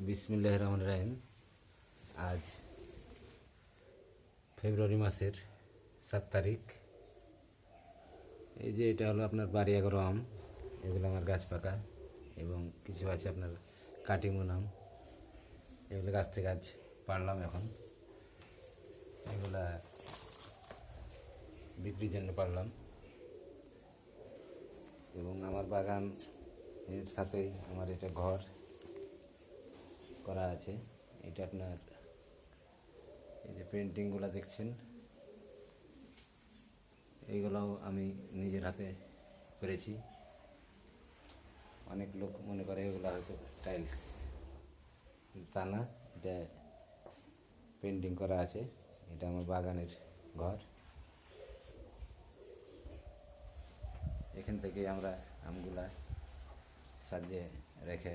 বিসমিল্লাহির রহমানির রহিম। আজ ফেব্রুয়ারি মাসের 7 তারিখ। এই যে এটা হলো আপনার বাড়িয়াগরো আম, এগুলো আমার গাছ পাকা, এবং কিছু আছে আপনার কাটিমুন আম, এগুলো গাছ থেকে আজ পারলাম। এখন এগুলা বিক্রির জন্য পারলাম, এবং আমার বাগান এর সাথেই আমার এটা ঘর করা আছে। এটা আপনার এই যে পেন্টিংগুলো দেখছেন, এইগুলোও আমি নিজের হাতে করেছি। অনেক লোক মনে করে এগুলো হয়তো টাইলস, তা না, এটা পেন্টিং করা আছে। এটা আমার বাগানের ঘর। এখান থেকে আমরা আমগুলা সাজিয়ে রেখে